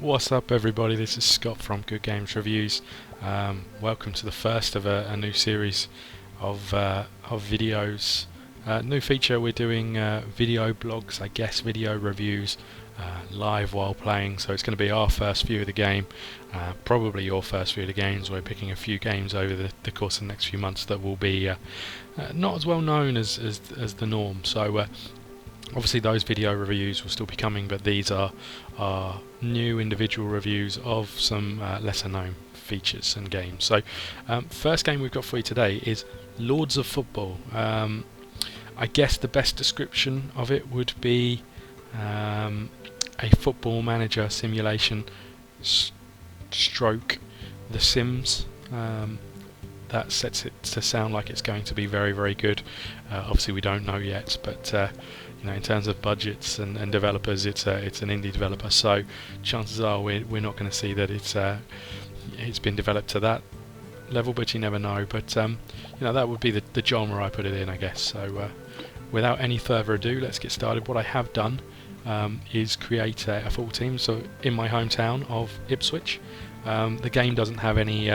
What's up, everybody? This is Scott from Goodgamereviews. Welcome to the first of a new series of videos. New feature: we're doing video blogs, I guess, video reviews live while playing. So it's going to be our first view of the game, probably your first view of the games. We're picking a few games over the course of the next few months that will be not as well known as the norm. So obviously those video reviews will still be coming, but these are new individual reviews of some lesser known features and games. So first game we've got for you today is Lords of Football. I guess the best description of it would be a football manager simulation stroke The Sims. That sets it to sound like it's going to be very, very good. Obviously we don't know yet, but you know, in terms of budgets and developers, it's an indie developer, so chances are we're not going to see that it's been developed to that level, but you never know. But you know, that would be the genre I put it in, I guess. So without any further ado, let's get started. What I have done is create a full team, so in my hometown of Ipswich. The game doesn't have any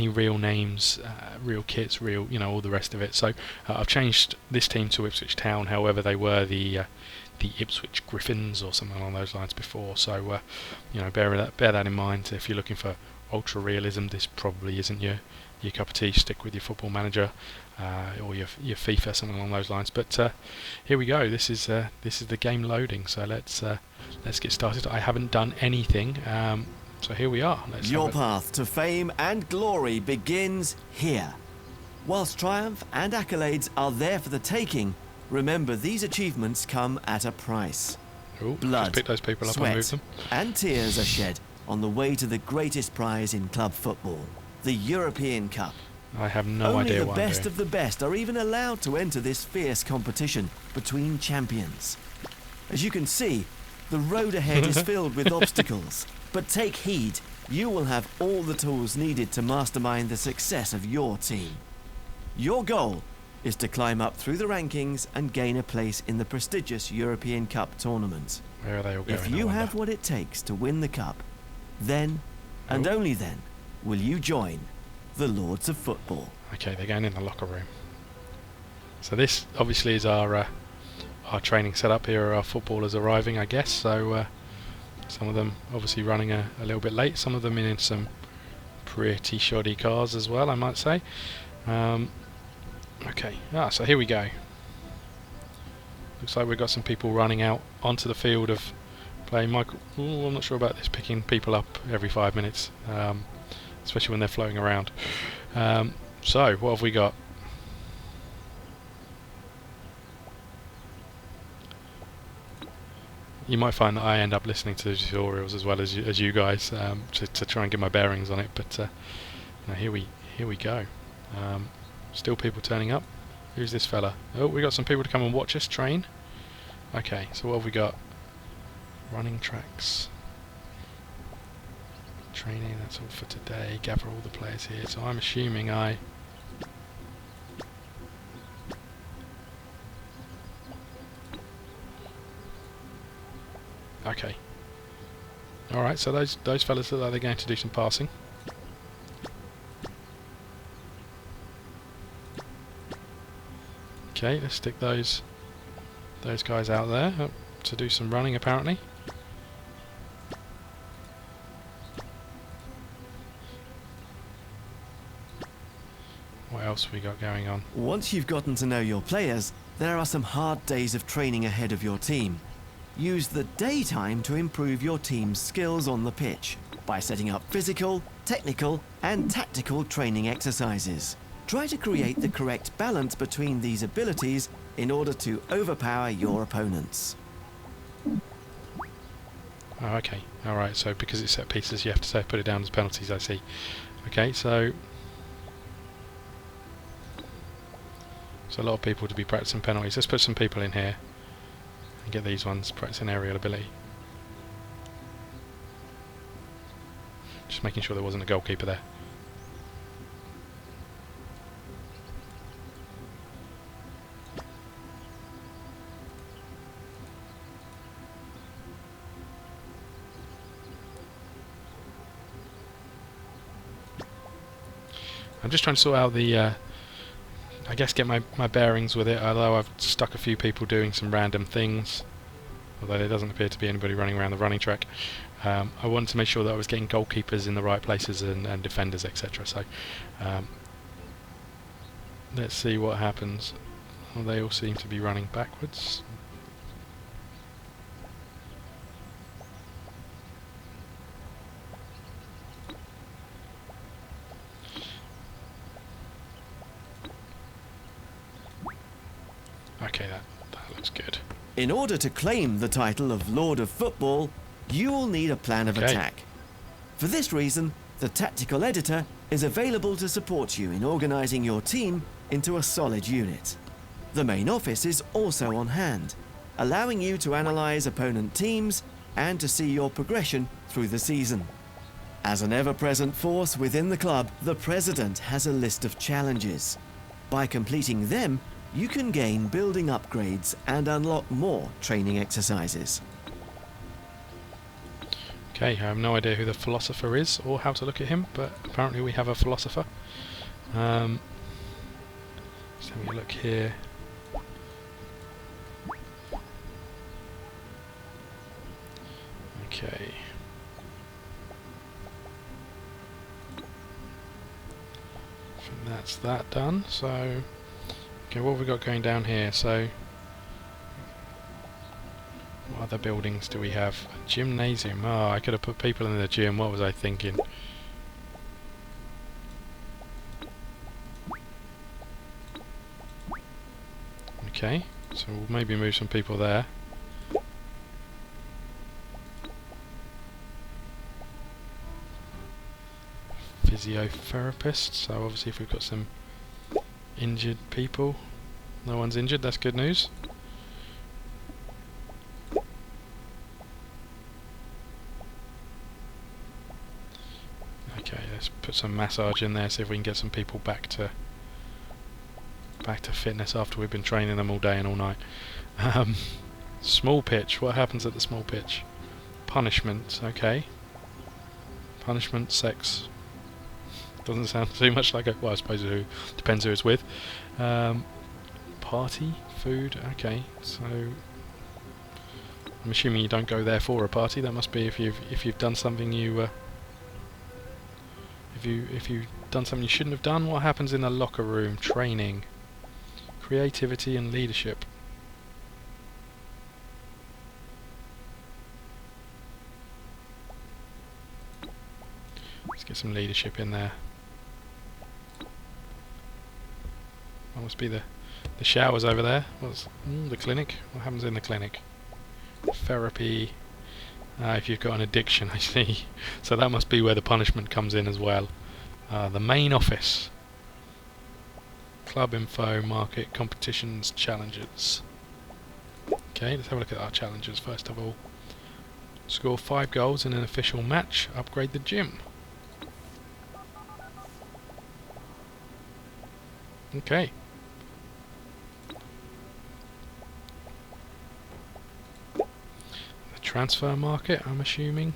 real names, real kits, real, you know, all the rest of it. So I've changed this team to Ipswich Town. However, they were the Ipswich Griffins or something along those lines before. So you know, bear that in mind. If you're looking for ultra realism, this probably isn't your cup of tea. Stick with your Football Manager or your FIFA, something along those lines. But here we go. This is the game loading. So let's get started. I haven't done anything. So here we are. Your path to fame and glory begins here. Whilst triumph and accolades are there for the taking, remember these achievements come at a price. Ooh, blood, just pick those people up and move them. And tears are shed on the way to the greatest prize in club football, the European Cup. I have no idea what I'm doing. Only the best of the best are even allowed to enter this fierce competition between champions. As you can see, the road ahead is filled with obstacles. But take heed, you will have all the tools needed to mastermind the success of your team. Your goal is to climb up through the rankings and gain a place in the prestigious European Cup tournament. Where are they all going? If you have what it takes to win the cup, then, and only then, will you join the Lords of Football. Okay, they're going in the locker room. So this obviously is our training setup. Here are our footballers arriving, I guess. So some of them obviously running a little bit late, some of them in some pretty shoddy cars as well, I might say. Okay, so here we go. Looks like we've got some people running out onto the field of play. Michael, I'm not sure about this, picking people up every 5 minutes, especially when they're floating around. So what have we got? You might find that I end up listening to the tutorials as well as you guys to try and get my bearings on it. But now here we go. Still people turning up. Who's this fella? Oh, we got some people to come and watch us train. Okay, so what have we got? Running tracks, training. That's all for today. Gather all the players here. So I'm assuming Okay. Alright, so those fellas look like they're going to do some passing. Okay, let's stick those guys out there to do some running apparently. What else we got going on? Once you've gotten to know your players, there are some hard days of training ahead of your team. Use the daytime to improve your team's skills on the pitch by setting up physical, technical, and tactical training exercises. Try to create the correct balance between these abilities in order to overpower your opponents. Oh, okay. Alright, so because it's set pieces, you have to put it down as penalties, I see. Okay, so a lot of people to be practicing penalties. Let's put some people in here and get these ones practicing aerial ability. Just making sure there wasn't a goalkeeper there. I'm just trying to sort out the, I guess get my bearings with it, although I've stuck a few people doing some random things, although there doesn't appear to be anybody running around the running track. I wanted to make sure that I was getting goalkeepers in the right places and defenders, etc. So let's see what happens. Well, they all seem to be running backwards. Okay, that looks good. In order to claim the title of Lord of Football, you will need a plan of attack. For this reason, the tactical editor is available to support you in organising your team into a solid unit. The main office is also on hand, allowing you to analyse opponent teams and to see your progression through the season. As an ever-present force within the club, the president has a list of challenges. By completing them, you can gain building upgrades and unlock more training exercises. Okay, I have no idea who the philosopher is or how to look at him, but apparently we have a philosopher. Just having a look here. Okay. And that's that done, so... Okay, what have we got going down here? So... What other buildings do we have? A gymnasium. Oh, I could have put people in the gym. What was I thinking? Okay, so we'll maybe move some people there. Physiotherapist. So obviously if we've got some injured people. No one's injured, that's good news. Okay, let's put some massage in there, see if we can get some people back to fitness after we've been training them all day and all night. Small pitch, what happens at the small pitch? Punishment, okay. Punishment, sex. Doesn't sound too much like well, I suppose it depends who it's with. Party, food, okay. So I'm assuming you don't go there for a party. That must be if you've done something you if you've done something you shouldn't have done. What happens in the locker room? Training, creativity, and leadership. Let's get some leadership in there. That must be the showers over there. What's the clinic? What happens in the clinic? Therapy. If you've got an addiction, I see. So that must be where the punishment comes in as well. The main office. Club info, market, competitions, challenges. Okay, let's have a look at our challenges first of all. Score 5 goals in an official match. Upgrade the gym. Okay. The transfer market, I'm assuming.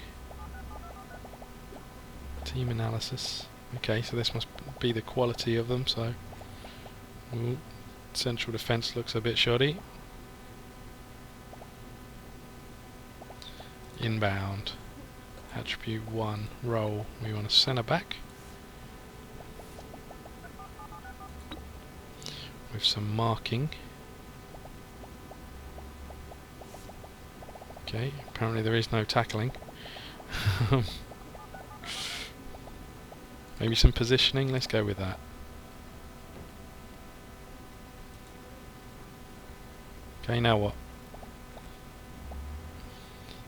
Team analysis. Okay, so this must be the quality of them, so... Ooh, central defence looks a bit shoddy. Inbound. Attribute 1, role. We want a centre back. With some marking. Okay, apparently there is no tackling. Maybe some positioning, let's go with that. Okay, now what?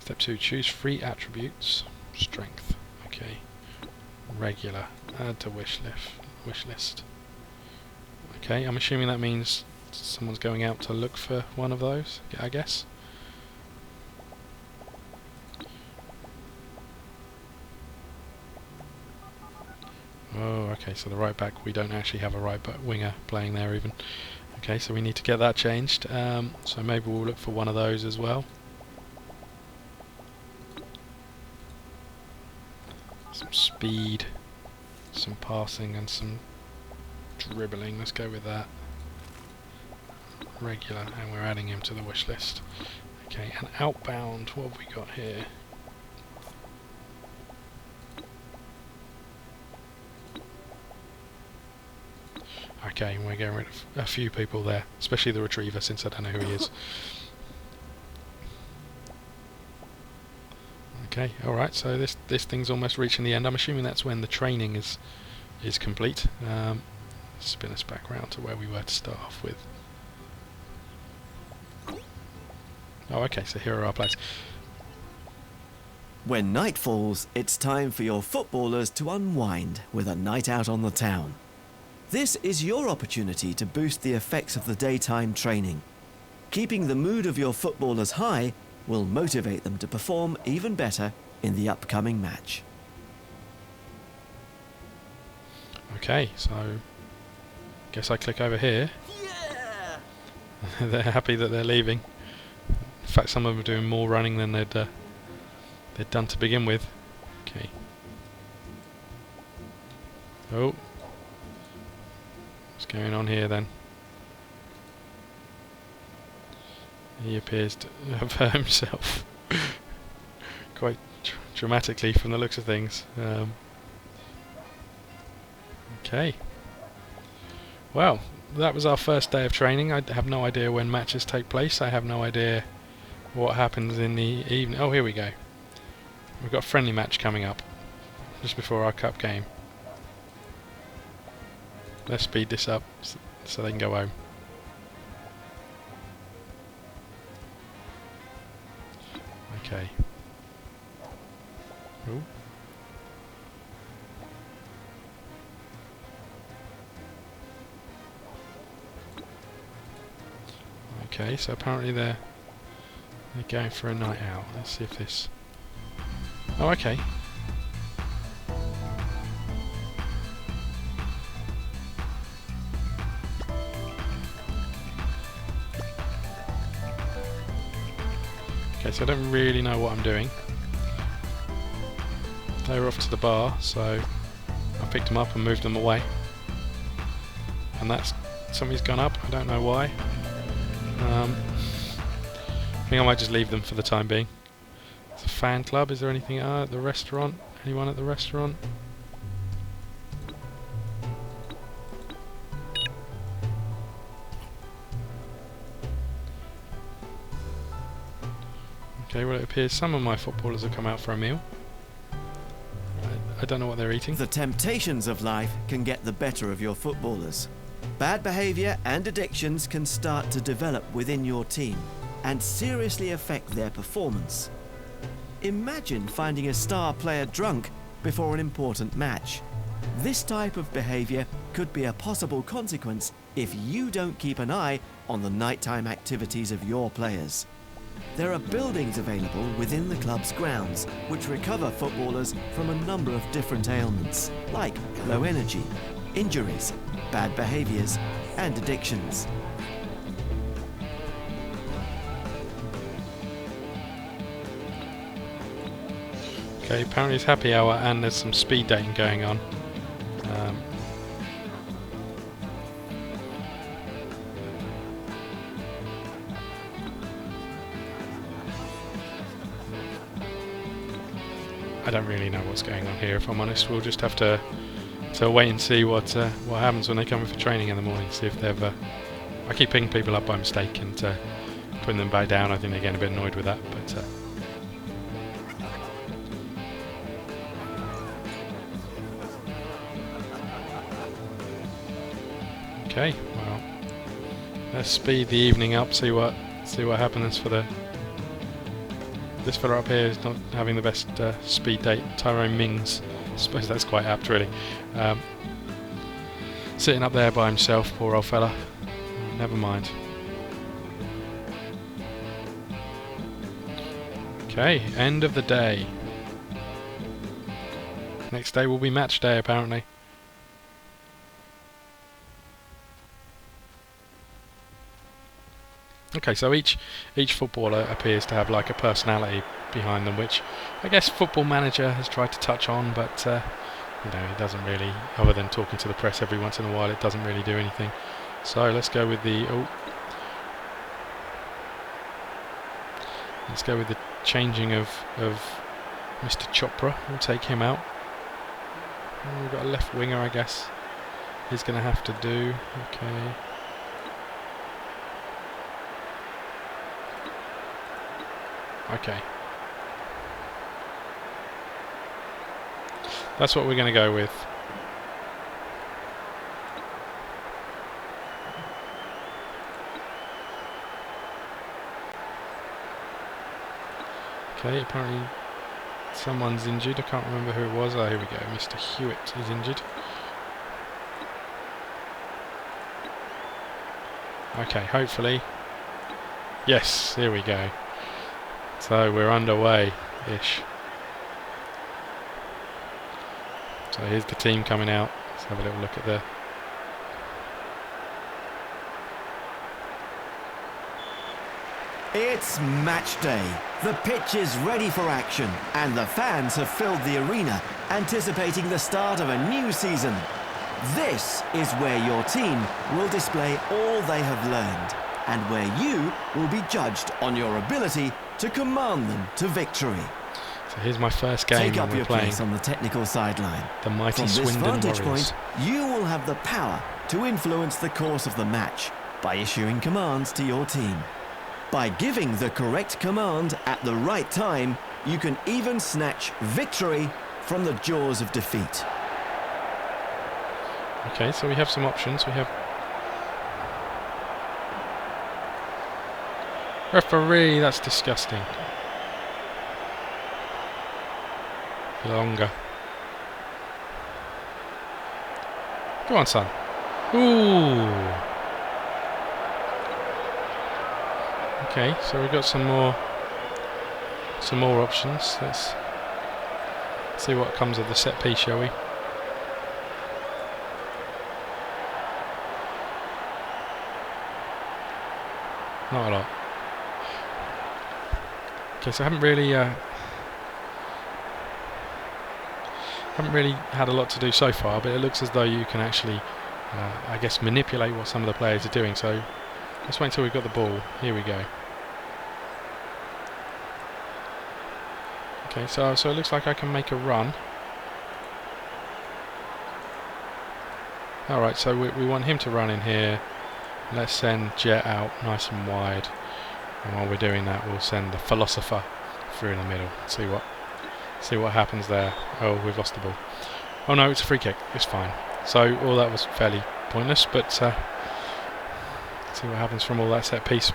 Step 2, choose 3 attributes. Strength, okay. Regular, add to wish list. Okay, I'm assuming that means someone's going out to look for one of those, I guess. Oh, okay, so the right back, we don't actually have a right back winger playing there even. Okay, so we need to get that changed. So maybe we'll look for one of those as well. Some speed, some passing and some dribbling. Let's go with that. Regular, and we're adding him to the wish list. Okay, and outbound, what have we got here? Okay, we're getting rid of a few people there, especially the retriever, since I don't know who he is. Okay, alright, so this thing's almost reaching the end. I'm assuming that's when the training is complete. Spin us back round to where we were to start off with. Oh, okay, so here are our players. When night falls, it's time for your footballers to unwind with a night out on the town. This is your opportunity to boost the effects of the daytime training. Keeping the mood of your footballers high will motivate them to perform even better in the upcoming match. Okay, so guess I click over here. Yeah! They're happy that they're leaving. In fact, some of them are doing more running than they'd done to begin with. Okay. Oh. What's going on here then? He appears to have hurt himself quite dramatically from the looks of things. Okay. Well, that was our first day of training. I have no idea when matches take place. I have no idea what happens in the evening. Oh, here we go. We've got a friendly match coming up just before our cup game. Let's speed this up so they can go home. Okay. Ooh. Okay, so apparently they're going for a night out. Let's see if this... Oh, okay. Okay, so I don't really know what I'm doing. They were off to the bar, so I picked them up and moved them away. And that's... somebody's gone up, I don't know why. I think I might just leave them for the time being. It's a fan club. Is there anything at the restaurant? Anyone at the restaurant? Okay, well it appears some of my footballers have come out for a meal. I don't know what they're eating. The temptations of life can get the better of your footballers. Bad behaviour and addictions can start to develop within your team and seriously affect their performance. Imagine finding a star player drunk before an important match. This type of behaviour could be a possible consequence if you don't keep an eye on the nighttime activities of your players. There are buildings available within the club's grounds which recover footballers from a number of different ailments, like low energy, injuries, bad behaviours and addictions. Okay, apparently it's happy hour and there's some speed dating going on. I don't really know what's going on here, if I'm honest. We'll just have to wait and see what happens when they come in for training in the morning. See if they've... I keep picking people up by mistake and putting them back down. I think they're getting a bit annoyed with that, but... Okay, well, let's speed the evening up. See what happens for the... This fella up here is not having the best speed date. Tyrone Mings. I suppose that's quite apt, really. Sitting up there by himself, poor old fella. Never mind. Okay, end of the day. Next day will be match day, apparently. Okay, so each footballer appears to have like a personality behind them, which I guess Football Manager has tried to touch on, but you know, it doesn't really, other than talking to the press every once in a while, it doesn't really do anything. So let's go with the let's go with the changing of Mr. Chopra. We'll take him out. We've got a left winger, I guess. He's going to have to do. Okay. Okay. That's what we're going to go with. Okay, apparently someone's injured. I can't remember who it was. Oh, here we go. Mr. Hewitt is injured. Okay, hopefully. Yes, here we go. So we're underway-ish. So here's the team coming out. Let's have a little look at the... It's match day. The pitch is ready for action, and the fans have filled the arena, anticipating the start of a new season. This is where your team will display all they have learned, and where you will be judged on your ability to command them to victory. So here's my first game. Take up we're your playing place on the technical sideline. the mighty From this Swindon vantage Warriors. point, you will have the power to influence the course of the match by issuing commands to your team. By giving the correct command at the right time, you can even snatch victory from the jaws of defeat. Okay, so we have some options. We have referee. That's disgusting. Longer. Go on, son. Ooh. Okay, so we've got some more options. Let's see what comes of the set piece, shall we? Not a lot. Okay, so I haven't really had a lot to do so far, but it looks as though you can actually, I guess, manipulate what some of the players are doing. So let's wait until we've got the ball. Here we go. Okay, so it looks like I can make a run. Alright, so we want him to run in here. Let's send Jet out nice and wide. And while we're doing that, we'll send the Philosopher through in the middle. See what happens there. Oh, we've lost the ball. Oh no, it's a free kick. It's fine. So all that was fairly pointless, but see what happens from all that set piece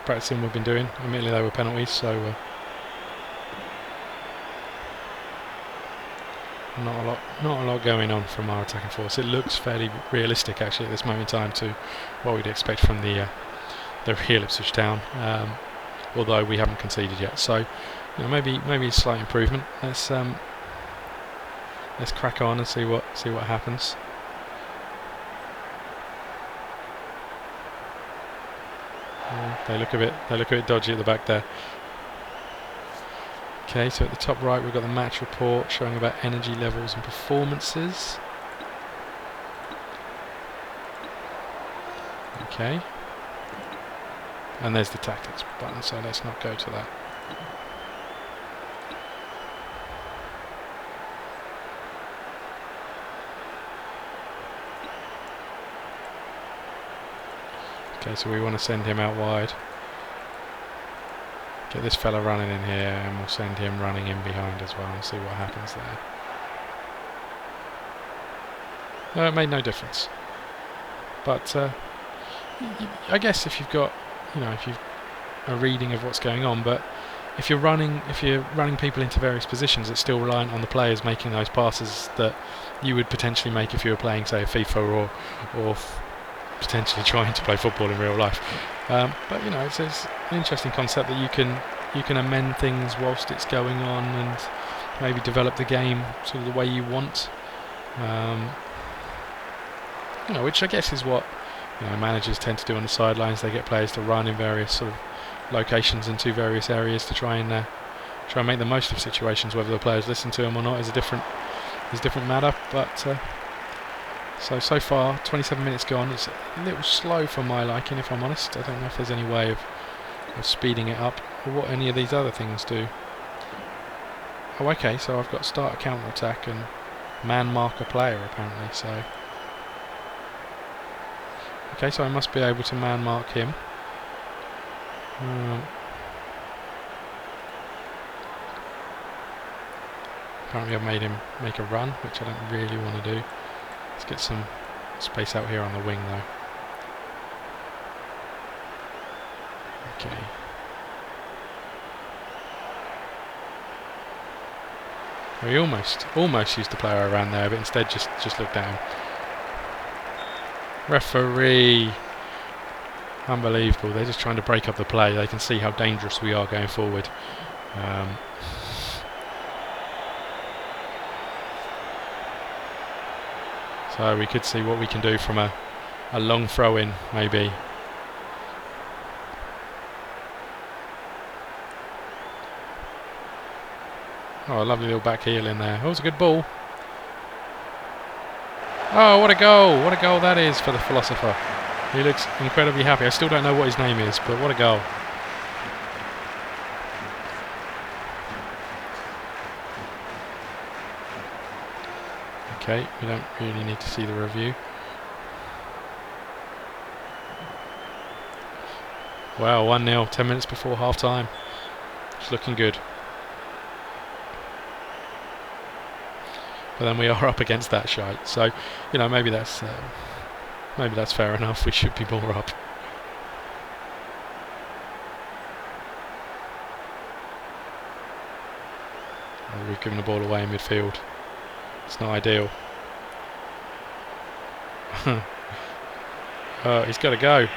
practicing we've been doing. Admittedly, they were penalties, so not a lot going on from our attacking force. It looks fairly realistic actually at this moment in time to what we'd expect from the real Ipswich Town, although we haven't conceded yet. So you know, maybe a slight improvement. Let's crack on and see what happens. They look a bit dodgy at the back there. Okay, so at the top right we've got the match report showing about energy levels and performances. Okay. And there's the tactics button, so let's not go to that. Okay, so we want to send him out wide. Get this fella running in here, and we'll send him running in behind as well and see what happens there. It made no difference. But I guess if you've got, if you've a reading of what's going on, but if you're running people into various positions, it's still reliant on the players making those passes that you would potentially make if you were playing, say, a FIFA or potentially trying to play football in real life. But it's an interesting concept that you can amend things whilst it's going on and maybe develop the game sort of the way you want. Which I guess is what managers tend to do on the sidelines. They get players to run in various sort of locations into various areas to try and make the most of situations. Whether the players listen to them or not is a different is a different matter. But so far, 27 minutes gone. It's a little slow for my liking, if I'm honest. I don't know if there's any way of speeding it up, or what any of these other things do. Oh, okay, so I've got start a counter attack and man mark a player apparently. So okay, so I must be able to man mark him. Apparently I've made him make a run, which I don't really want to do. Let's get some space out here on the wing though. Okay. Well, he almost used the player around there, but instead just looked down. Referee. Unbelievable. They're just trying to break up the play. They can see how dangerous we are going forward. So we could see what we can do from a long throw in, maybe. Oh, a lovely little back heel in there. Oh, it was a good ball. Oh, what a goal. What a goal that is for the philosopher. He looks incredibly happy. I still don't know what his name is, but what a goal. Okay, we don't really need to see the review. Wow, 1-0, 10 minutes before half time. It's looking good. But then we are up against that shite, so you know, maybe that's fair enough. We should be more up. Oh, we've given the ball away in midfield. It's not ideal. He's got to go.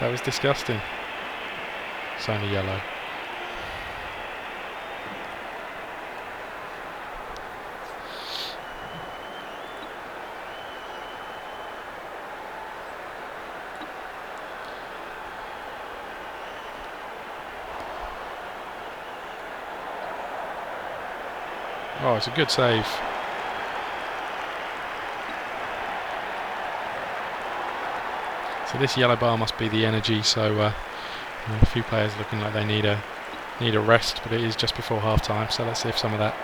That was disgusting. It's only yellow. Oh, it's a good save. So this yellow bar must be the energy. So a few players looking like they need a rest, but it is just before half time. So let's see if some of that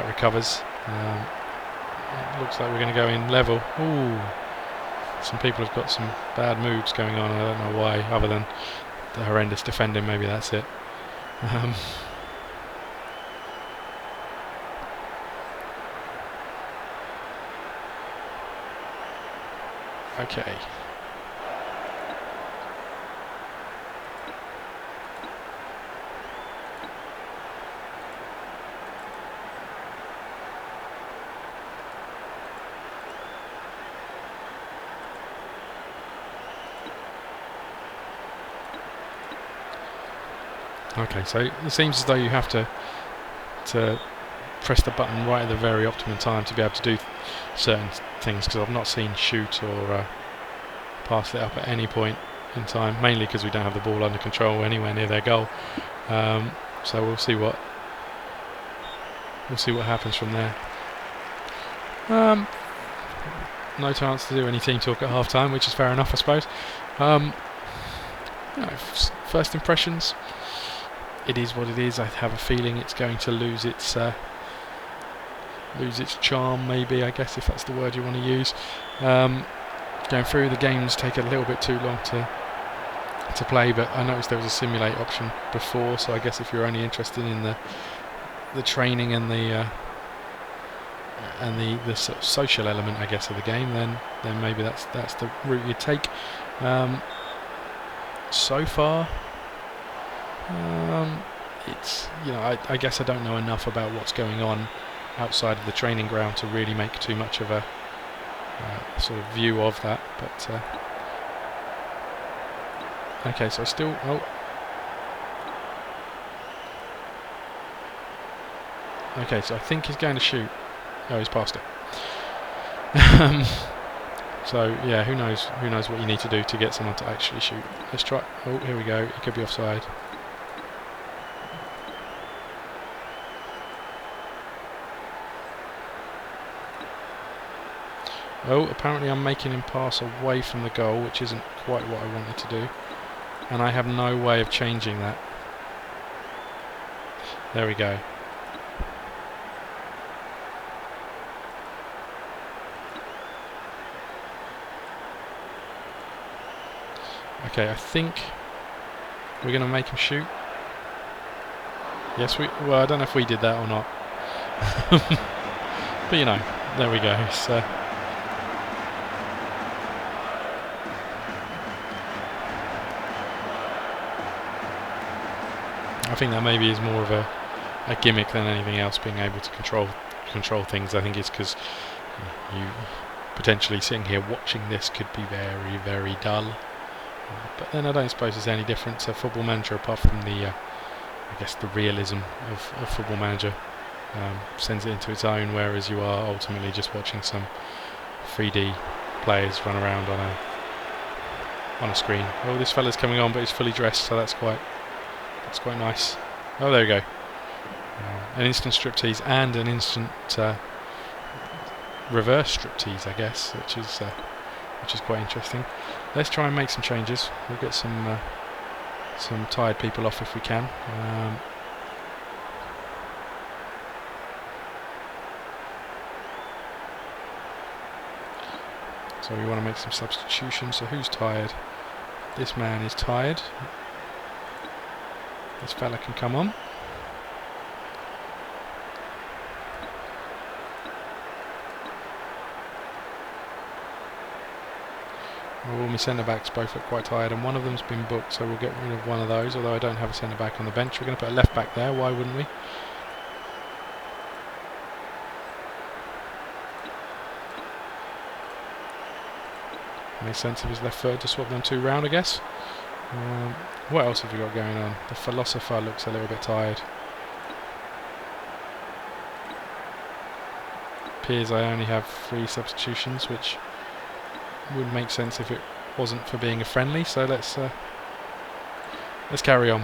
recovers. It looks like we're going to go in level. Ooh, some people have got some bad moves going on. I don't know why, other than the horrendous defending. Maybe that's it. Okay. Okay, so it seems as though you have to press the button right at the very optimum time to be able to do certain things, because I've not seen shoot or pass it up at any point in time, mainly because we don't have the ball under control anywhere near their goal. So we'll see what happens from there. No chance to do any team talk at half time, which is fair enough, I suppose. You know, first impressions, it is what it is. I have a feeling it's going to lose its charm, maybe, I guess, if that's the word you want to use. Going through the games take a little bit too long to play, but I noticed there was a simulate option before, so I guess if you're only interested in the training and the sort of social element, I guess, of the game, then maybe that's the route you take. So far, it's, you know, I guess I don't know enough about what's going on outside of the training ground to really make too much of a sort of view of that, but okay, so okay, so I think he's going to shoot. Oh, he's past it. So yeah, who knows what you need to do to get someone to actually shoot. Let's try. Oh, here we go. He could be offside. Oh, apparently I'm making him pass away from the goal, which isn't quite what I wanted to do. And I have no way of changing that. There we go. Okay, I think we're going to make him shoot. Yes, well, I don't know if we did that or not. But you know, there we go. So I think that maybe is more of a gimmick than anything else, being able to control things. I think it's because you potentially sitting here watching this could be very, very dull. But then I don't suppose there's any difference. A Football Manager, apart from the, I guess, the realism of Football Manager, sends it into its own, whereas you are ultimately just watching some 3D players run around on a screen. Oh, this fella's coming on, but he's fully dressed, so that's quite nice. Oh, there we go. An instant striptease and an instant reverse striptease, I guess, which is quite interesting. Let's try and make some changes. We'll get some tired people off if we can. So we want to make some substitutions. So who's tired? This man is tired. This fella can come on. All my centre-backs both look quite tired, and one of them's been booked, so we'll get rid of one of those, although I don't have a centre-back on the bench. We're going to put a left-back there, why wouldn't we? Makes sense of his left foot to swap them two round, I guess. What else have we got going on? The Philosopher looks a little bit tired. Appears I only have 3 substitutions, which would make sense if it wasn't for being a friendly. So let's carry on.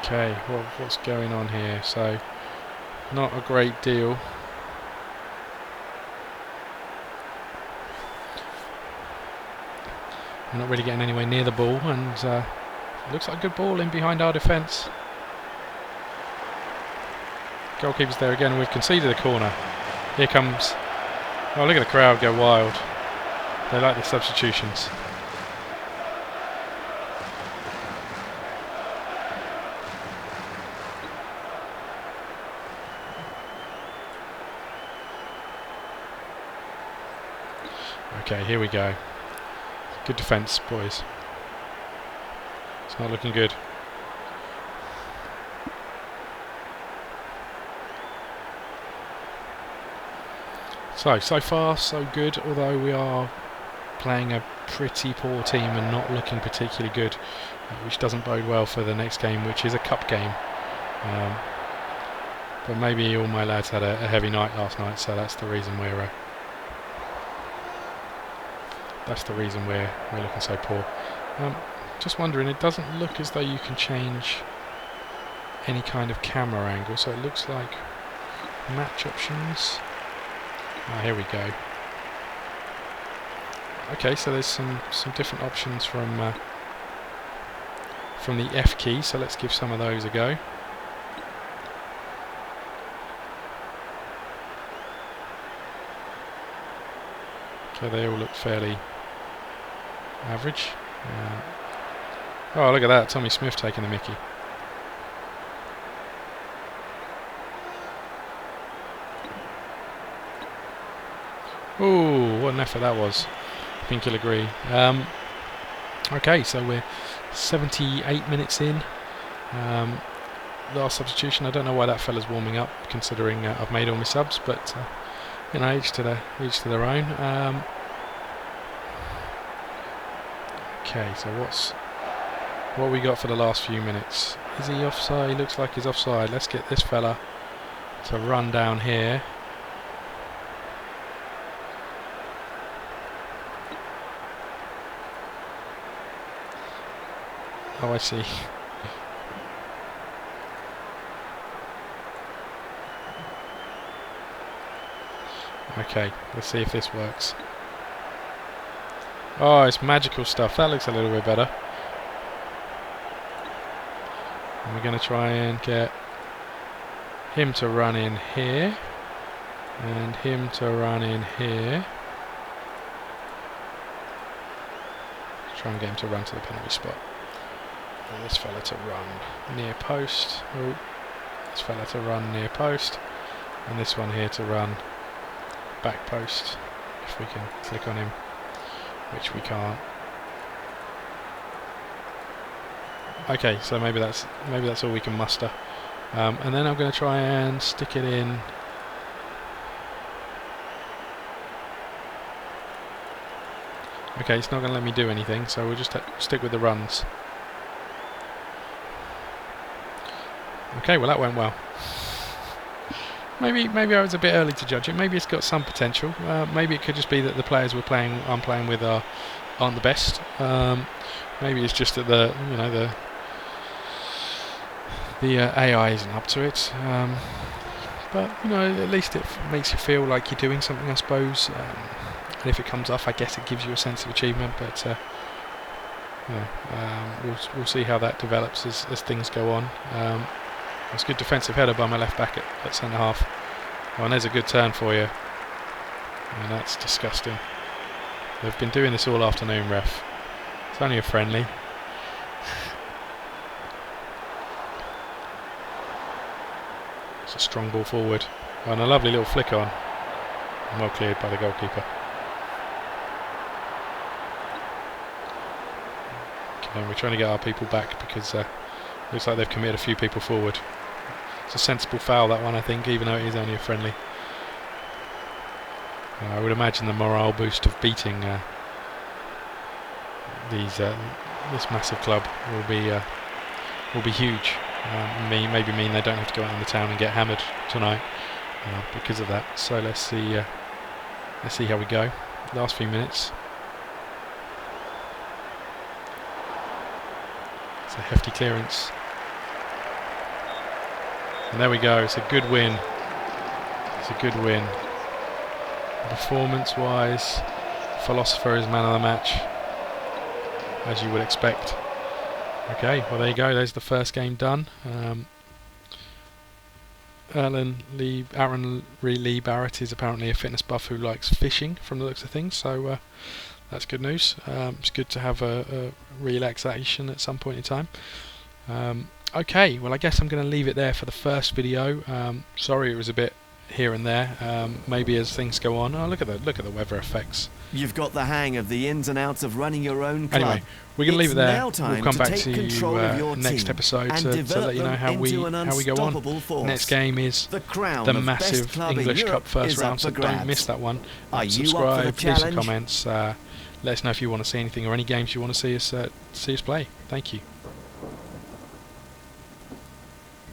Okay, what's going on here? So, not a great deal. We're not really getting anywhere near the ball, and it looks like a good ball in behind our defence. Goalkeeper's there again, and we've conceded a corner. Here comes... Oh, look at the crowd go wild. They like the substitutions. Okay, here we go. Good defence, boys. It's not looking good. So far so good, although we are playing a pretty poor team and not looking particularly good, which doesn't bode well for the next game, which is a cup game. But maybe all my lads had a heavy night last night, so that's the reason we're looking so poor. Just wondering, it doesn't look as though you can change any kind of camera angle, so it looks like match options. Ah, here we go. Okay, so there's some different options from the F key, so let's give some of those a go. Okay, they all look fairly average. Oh, look at that, Tommy Smith taking the mickey. Ooh, what an effort that was. I think you'll agree. Okay, so we're 78 minutes in. Last substitution, I don't know why that fella's warming up, considering I've made all my subs, but you know, each to their own. Okay, so what we got for the last few minutes? Is he offside? He looks like he's offside. Let's get this fella to run down here Oh, I see. Okay, let's see if this works. Oh, it's magical stuff. That looks a little bit better. And we're going to try and get him to run in here. And him to run in here. Try and get him to run to the penalty spot. And this fella to run near post. Oh, this fella to run near post. And this one here to run back post. If we can click on him, which we can't. Okay, so maybe that's all we can muster. And then I'm going to try and stick it in. Okay, it's not going to let me do anything, so we'll just stick with the runs. Okay, well that went well. Maybe I was a bit early to judge it. Maybe it's got some potential. Maybe it could just be that the players I'm playing with aren't the best. Maybe it's just that the AI isn't up to it. But at least it makes you feel like you're doing something, I suppose. And if it comes off, I guess it gives you a sense of achievement. But we'll see how that develops as things go on. It's a good defensive header by my left back at centre half. Oh, and there's a good turn for you. And that's disgusting. They've been doing this all afternoon, ref. It's only a friendly. It's a strong ball forward. Oh, and a lovely little flick on. And well cleared by the goalkeeper. Okay, we're trying to get our people back because looks like they've committed a few people forward. It's a sensible foul, that one, I think, even though it is only a friendly. I would imagine the morale boost of beating this massive club will be huge. Maybe mean they don't have to go out in the town and get hammered tonight because of that. So let's see how we go. Last few minutes. It's a hefty clearance. And there we go, it's a good win. It's a good win. Performance-wise, Philosopher is man of the match, as you would expect. Okay, well there you go, there's the first game done. Aaron Lee Barrett is apparently a fitness buff who likes fishing from the looks of things, so that's good news. It's good to have a relaxation at some point in time. Okay, well I guess I'm going to leave it there for the first video. Sorry it was a bit here and there. Maybe as things go on. Oh, look at the weather effects. You've got the hang of the ins and outs of running your own club. Anyway, we're going to leave it there. We'll come back to you next episode to let you know how we go on. Next game is the massive English Cup first round, so don't miss that one. Subscribe, leave some comments. Let us know if you want to see anything or any games you want to see us play. Thank you.